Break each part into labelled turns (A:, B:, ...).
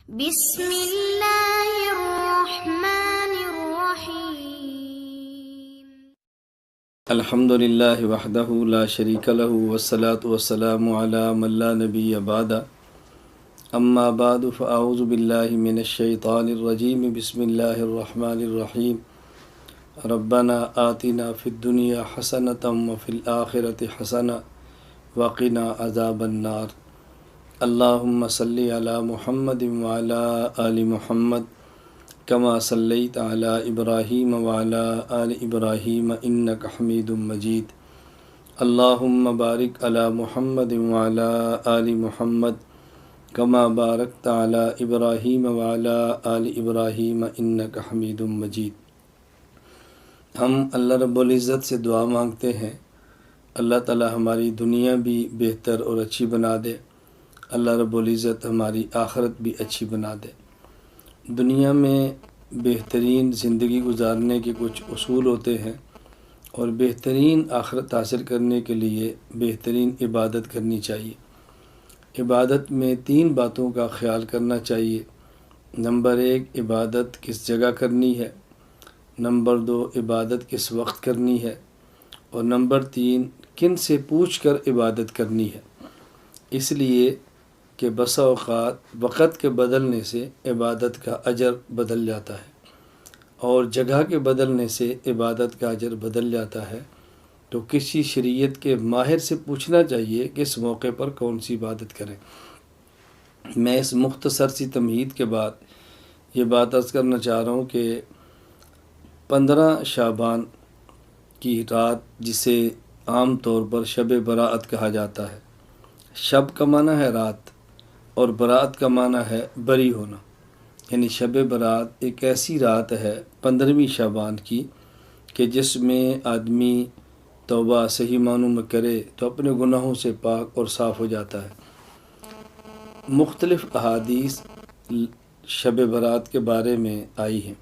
A: بسم اللہ الرحمن الرحیم۔
B: الحمد للہ وحدہ لا شریک لہ والصلاة والسلام علی من لا نبی بعد اما بعد فاعوذ باللہ من الشیطان الرجیم بسم اللہ الرحمن الرحیم ربنا آتنا فی الدنیا حسنۃ وفی الآخرۃ حسنۃ وقنا عذاب النار۔ اللہم صلی علی محمد وعلی آل محمد کما صلیت علی ابراہیم وعلی آل ابراہیم انک حمید مجید۔ اللہم بارک علی محمد وعلی آل محمد کما بارکت علی ابراہیم وعلی آل ابراہیم انک حمید مجید۔ ہم اللہ رب العزت سے دعا مانگتے ہیں اللہ تعالی ہماری دنیا بھی بہتر اور اچھی بنا دے، اللہ رب العزت ہماری آخرت بھی اچھی بنا دے۔ دنیا میں بہترین زندگی گزارنے کے کچھ اصول ہوتے ہیں، اور بہترین آخرت حاصل کرنے کے لیے بہترین عبادت کرنی چاہیے۔ عبادت میں 3 باتوں کا خیال کرنا چاہیے۔ نمبر 1، عبادت کس جگہ کرنی ہے۔ نمبر 2، عبادت کس وقت کرنی ہے۔ اور نمبر 3، کن سے پوچھ کر عبادت کرنی ہے۔ اس لیے کہ بسا اوقات وقت کے بدلنے سے عبادت کا اجر بدل جاتا ہے، اور جگہ کے بدلنے سے عبادت کا اجر بدل جاتا ہے۔ تو کسی شریعت کے ماہر سے پوچھنا چاہیے کہ اس موقع پر کون سی عبادت کریں۔ میں اس مختصر سی تمہید کے بعد یہ بات عرض کرنا چاہ رہا ہوں کہ 15 شعبان کی رات، جسے عام طور پر شب برات کہا جاتا ہے۔ شب کا معنی ہے رات، اور برات کا معنی ہے بری ہونا، یعنی شب برات ایک ایسی رات ہے 15ویں شعبان کی کہ جس میں آدمی توبہ صحیح معنوں میں کرے تو اپنے گناہوں سے پاک اور صاف ہو جاتا ہے۔ مختلف احادیث شب برات کے بارے میں آئی ہیں۔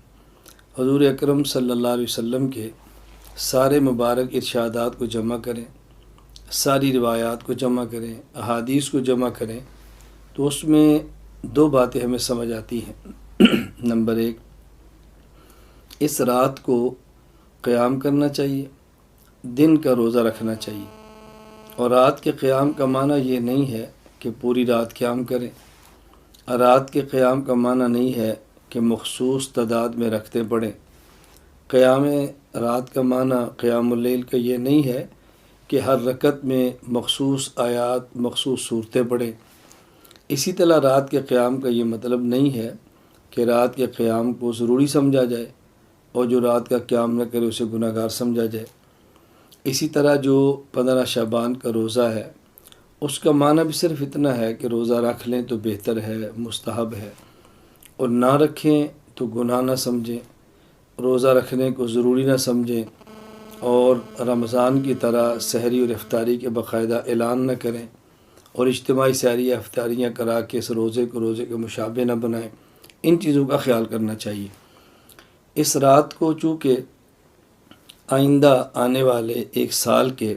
B: حضور اکرم صلی اللہ علیہ وسلم کے سارے مبارک ارشادات کو جمع کریں، ساری روایات کو جمع کریں، احادیث کو جمع کریں، تو اس میں 2 باتیں ہمیں سمجھ آتی ہیں۔ نمبر 1، اس رات کو قیام کرنا چاہیے، دن کا روزہ رکھنا چاہیے۔ اور رات کے قیام کا معنی یہ نہیں ہے کہ پوری رات قیام کریں۔ رات کے قیام کا معنی نہیں ہے کہ مخصوص تعداد میں رکھتے پڑھیں۔ قیام رات کا معنی قیام اللیل کا یہ نہیں ہے کہ ہر رکعت میں مخصوص آیات، مخصوص صورتیں پڑھیں۔ اسی طرح رات کے قیام کا یہ مطلب نہیں ہے کہ رات کے قیام کو ضروری سمجھا جائے، اور جو رات کا قیام نہ کرے اسے گناہ گار سمجھا جائے۔ اسی طرح جو 15 شعبان کا روزہ ہے، اس کا معنی بھی صرف اتنا ہے کہ روزہ رکھ لیں تو بہتر ہے، مستحب ہے، اور نہ رکھیں تو گناہ نہ سمجھیں، روزہ رکھنے کو ضروری نہ سمجھیں، اور رمضان کی طرح سحری اور افطاری کے باقاعدہ اعلان نہ کریں، اور اجتماعی سحری یا افطاریاں کرا کے اس روزے کو روزے کے مشابہ نہ بنائیں۔ ان چیزوں کا خیال کرنا چاہیے۔ اس رات کو چونکہ آئندہ آنے والے 1 سال کے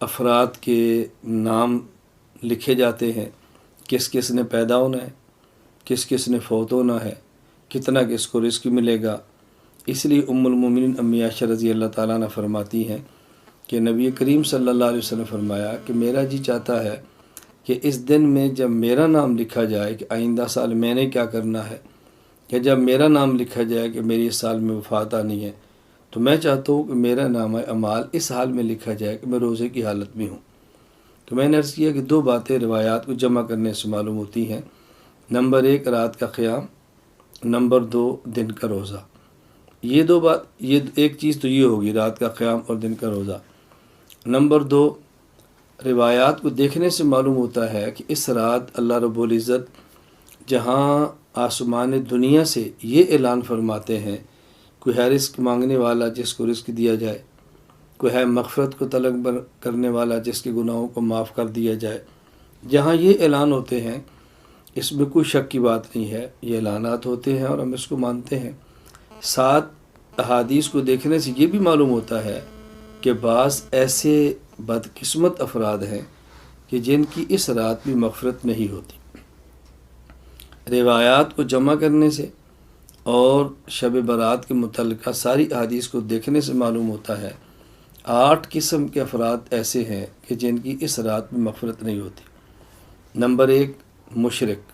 B: افراد کے نام لکھے جاتے ہیں، کس کس نے پیدا ہونا ہے، کس کس نے فوت ہونا ہے، کتنا کس کو رزق ملے گا۔ اس لیے ام المومنین امی عائشہ رضی اللہ تعالیٰ عنہ فرماتی ہیں کہ نبی کریم صلی اللہ علیہ وسلم فرمایا کہ میرا جی چاہتا ہے کہ اس دن میں جب میرا نام لکھا جائے کہ آئندہ سال میں نے کیا کرنا ہے، کہ جب میرا نام لکھا جائے کہ میری اس سال میں وفات آنی ہے، تو میں چاہتا ہوں کہ میرا نام اعمال اس حال میں لکھا جائے کہ میں روزے کی حالت میں ہوں۔ تو میں نے عرض کیا کہ 2 باتیں روایات کو جمع کرنے سے معلوم ہوتی ہیں۔ نمبر 1، رات کا قیام، نمبر 2، دن کا روزہ۔ یہ 2 بات، یہ ایک چیز تو یہ ہوگی، رات کا قیام اور دن کا روزہ۔ نمبر 2، روایات کو دیکھنے سے معلوم ہوتا ہے کہ اس رات اللہ رب العزت جہاں آسمان دنیا سے یہ اعلان فرماتے ہیں، کوئی ہے رزق مانگنے والا جس کو رزق دیا جائے، کوئی ہے مغفرت کو طلب کرنے والا جس کے گناہوں کو معاف کر دیا جائے، جہاں یہ اعلان ہوتے ہیں اس میں کوئی شک کی بات نہیں ہے، یہ اعلانات ہوتے ہیں اور ہم اس کو مانتے ہیں۔ ساتھ احادیث کو دیکھنے سے یہ بھی معلوم ہوتا ہے کہ بعض ایسے بدقسمت افراد ہیں کہ جن کی اس رات بھی مغفرت نہیں ہوتی۔ روایات کو جمع کرنے سے اور شب برات کے متعلقہ ساری احادیث کو دیکھنے سے معلوم ہوتا ہے 8 قسم کے افراد ایسے ہیں کہ جن کی اس رات میں مغفرت نہیں ہوتی۔ نمبر 1، مشرک،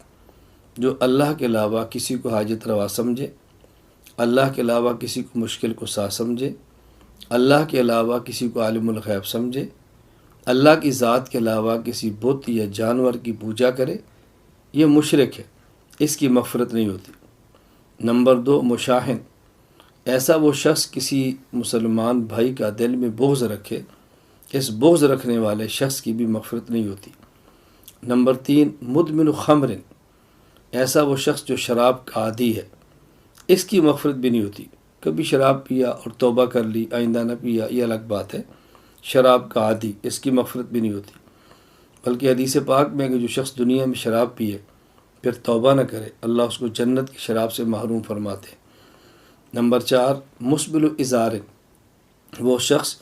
B: جو اللہ کے علاوہ کسی کو حاجت روا سمجھے، اللہ کے علاوہ کسی کو مشکل کشا سمجھے، اللہ کے علاوہ کسی کو عالم الغیب سمجھے، اللہ کی ذات کے علاوہ کسی بت یا جانور کی پوجا کرے، یہ مشرک ہے، اس کی مغفرت نہیں ہوتی۔ نمبر 2، مشاہن، ایسا وہ شخص کسی مسلمان بھائی کا دل میں بغض رکھے، اس بغض رکھنے والے شخص کی بھی مغفرت نہیں ہوتی۔ نمبر 3، مدمن خمر، ایسا وہ شخص جو شراب کا عادی ہے، اس کی مغفرت بھی نہیں ہوتی۔ کبھی شراب پیا اور توبہ کر لی، آئندہ نہ پیا، یہ الگ بات ہے۔ شراب کا عادی، اس کی مغفرت بھی نہیں ہوتی۔ بلکہ حدیث پاک میں کہ جو شخص دنیا میں شراب پیے پھر توبہ نہ کرے، اللہ اس کو جنت کی شراب سے محروم فرماتے ہیں۔ نمبر 4، مسبل ازار، وہ شخص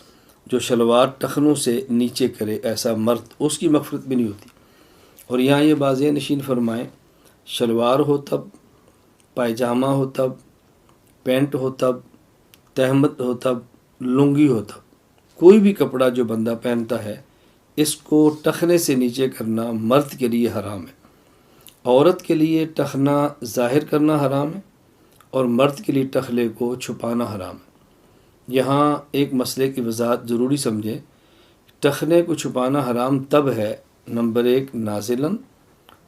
B: جو شلوار ٹخنوں سے نیچے کرے، ایسا مرد، اس کی مغفرت بھی نہیں ہوتی۔ اور یہاں یہ واضح نشین فرمائیں، شلوار ہو تب، پائجامہ ہو تب، پینٹ ہو تب، تہمت ہو تب، لنگی ہو تب، کوئی بھی کپڑا جو بندہ پہنتا ہے اس کو ٹخنے سے نیچے کرنا مرد کے لیے حرام ہے۔ عورت کے لیے ٹخنا ظاہر کرنا حرام ہے اور مرد کے لیے ٹخلے کو چھپانا حرام ہے۔ یہاں ایک مسئلے کی وضاحت ضروری سمجھیں، ٹخنے کو چھپانا حرام تب ہے، نمبر 1، نازلاً،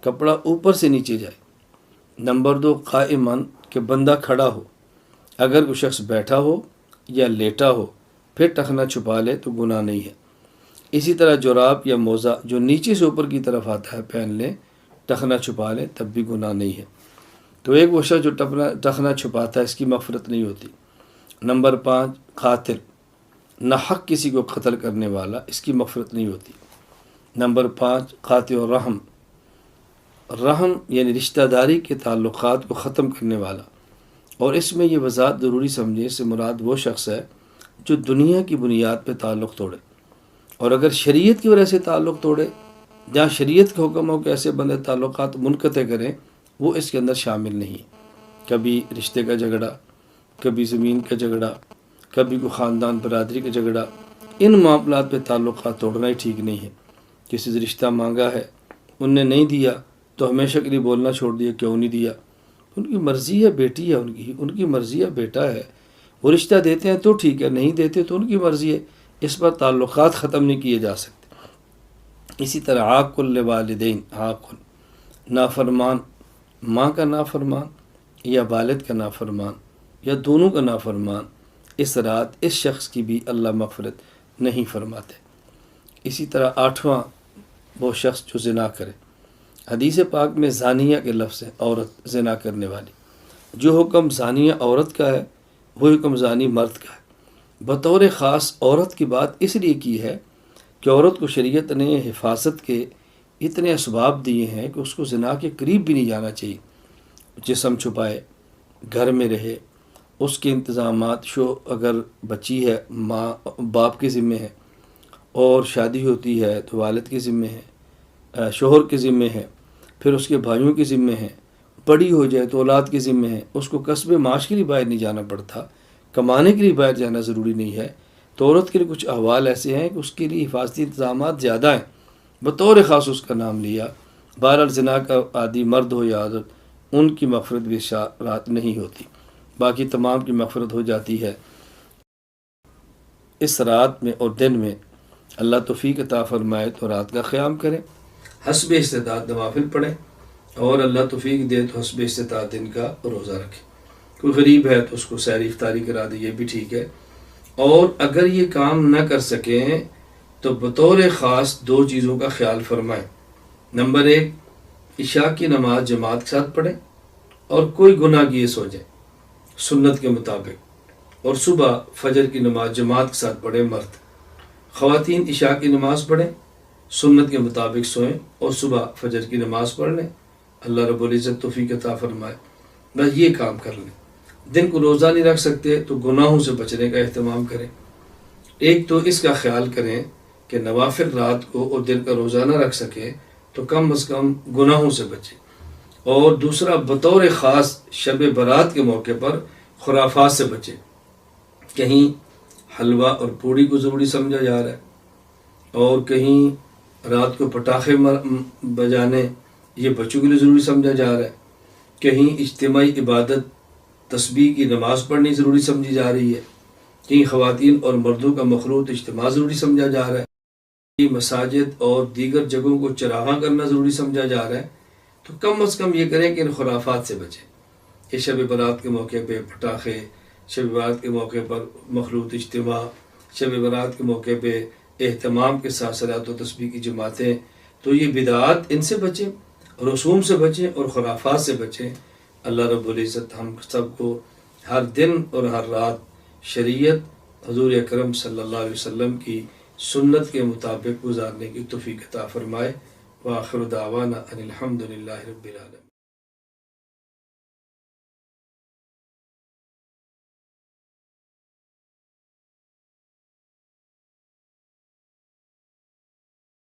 B: کپڑا اوپر سے نیچے جائے۔ نمبر 2، قائماً، کہ بندہ کھڑا ہو، اگر کوئی شخص بیٹھا ہو یا لیٹا ہو پھر ٹخنا چھپا لے تو گناہ نہیں ہے۔ اسی طرح جراب یا موزہ جو نیچے سے اوپر کی طرف آتا ہے پہن لے، ٹخنا چھپا لے، تب بھی گناہ نہیں ہے۔ تو ایک وہ شخص جو ٹخنا چھپاتا ہے اس کی مغفرت نہیں ہوتی۔ نمبر 5، قاتل، ناحق کسی کو قتل کرنے والا، اس کی مغفرت نہیں ہوتی۔ نمبر 5، قاطع الرحم، رحم یعنی رشتہ داری کے تعلقات کو ختم کرنے والا، اور اس میں یہ وضاحت ضروری سمجھے، اس سے مراد وہ شخص ہے جو دنیا کی بنیاد پہ تعلق توڑے، اور اگر شریعت کی وجہ سے تعلق توڑے، جہاں شریعت کا حکم ہو کہ ایسے بندے تعلقات منقطع کریں، وہ اس کے اندر شامل نہیں ہے۔ کبھی رشتے کا جھگڑا، کبھی زمین کا جھگڑا، کبھی کوئی خاندان برادری کا جھگڑا، ان معاملات پہ تعلقات توڑنا ہی ٹھیک نہیں ہے۔ کسی سے رشتہ مانگا ہے، ان نے نہیں دیا تو ہمیشہ کے لیے بولنا چھوڑ دیا، کیوں نہیں دیا؟ ان کی مرضی ہے، بیٹی ہے ان کی مرضی ہے، بیٹا ہے، وہ رشتہ دیتے ہیں تو ٹھیک ہے، نہیں دیتے تو ان کی مرضی ہے، اس پر تعلقات ختم نہیں کیے جا سکتے۔ اسی طرح عاق الوالدین، عاق، نافرمان، ماں کا نافرمان یا والد کا نافرمان یا دونوں کا نافرمان، اس رات اس شخص کی بھی اللہ مغفرت نہیں فرماتے۔ اسی طرح 8واں، وہ شخص جو زنا کرے۔ حدیث پاک میں زانیہ کے لفظ ہے، عورت، زنا کرنے والی۔ جو حکم زانیہ عورت کا ہے وہ حکم زانی مرد کا ہے۔ بطور خاص عورت کی بات اس لیے کی ہے کہ عورت کو شریعت نے حفاظت کے اتنے اسباب دیے ہیں کہ اس کو زنا کے قریب بھی نہیں جانا چاہیے۔ جسم چھپائے، گھر میں رہے، اس کے انتظامات، اگر بچی ہے ماں باپ کے ذمے ہے، اور شادی ہوتی ہے تو والد کے ذمے ہے، شوہر کے ذمے ہے، پھر اس کے بھائیوں کے ذمے ہے، بڑی ہو جائے تو اولاد کے ذمے ہے، اس کو قصب معاش کے لیے باہر نہیں جانا پڑتا، کمانے کے لیے باہر جانا ضروری نہیں ہے۔ تو عورت کے لیے کچھ احوال ایسے ہیں کہ اس کے لیے حفاظتی انتظامات زیادہ ہیں، بطور خاص اس کا نام لیا۔ بہرحال زنا کا عادی مرد ہو یا عورت، ان کی مغفرت بھی رات نہیں ہوتی، باقی تمام کی مغفرت ہو جاتی ہے۔ اس رات میں اور دن میں اللہ توفیق عطا فرمائے تو رات کا قیام کریں، حسب استطاعت نوافل پڑھیں، اور اللہ توفیق دے تو حسب استطاعت دن کا روزہ رکھیں۔ کوئی غریب ہے تو اس کو سحر افطاری کرا دے، یہ بھی ٹھیک ہے۔ اور اگر یہ کام نہ کر سکیں تو بطور خاص 2 چیزوں کا خیال فرمائیں۔ نمبر 1، عشاء کی نماز جماعت کے ساتھ پڑھیں اور کوئی گناہ کیے سو جائیں سنت کے مطابق، اور صبح فجر کی نماز جماعت کے ساتھ پڑھیں مرد۔ خواتین عشاء کی نماز پڑھیں، سنت کے مطابق سوئیں اور صبح فجر کی نماز پڑھ لیں، اللہ رب العزت توفیق عطا فرمائے۔ بس یہ کام کر لیں۔ دن کو روزہ نہیں رکھ سکتے تو گناہوں سے بچنے کا اہتمام کریں۔ ایک تو اس کا خیال کریں کہ نوافل رات کو اور دن کا روزہ نہ رکھ سکیں تو کم از کم گناہوں سے بچیں۔ اور دوسرا بطور خاص شب برات کے موقع پر خرافات سے بچیں. کہیں حلوہ اور پوڑی کو ضروری سمجھا جا رہا ہے، اور کہیں رات کو پٹاخے بجانے یہ بچوں کے لیے ضروری سمجھا جا رہا ہے، کہیں اجتماعی عبادت تسبیح کی نماز پڑھنی ضروری سمجھی جا رہی ہے، کہیں خواتین اور مردوں کا مخلوط اجتماع ضروری سمجھا جا رہا ہے، کہیں مساجد اور دیگر جگہوں کو چراغاں کرنا ضروری سمجھا جا رہا ہے. تو کم از کم یہ کریں کہ ان خرافات سے بچیں. کہ شب برات کے موقع پہ پٹاخے، شب برات کے موقع پر مخلوط اجتماع، شب برات کے موقع پہ اہتمام کے ساتھ صلاۃ و تسبیح کی جماعتیں، تو یہ بدعات ان سے بچیں، رسوم سے بچیں اور خرافات سے بچیں. اللہ رب العزت ہم سب کو ہر دن اور ہر رات شریعت حضور اکرم صلی اللہ علیہ وسلم کی سنت کے مطابق گزارنے کی توفیق عطا فرمائے. وآخر دعوانا ان الحمد للہ رب العالمین.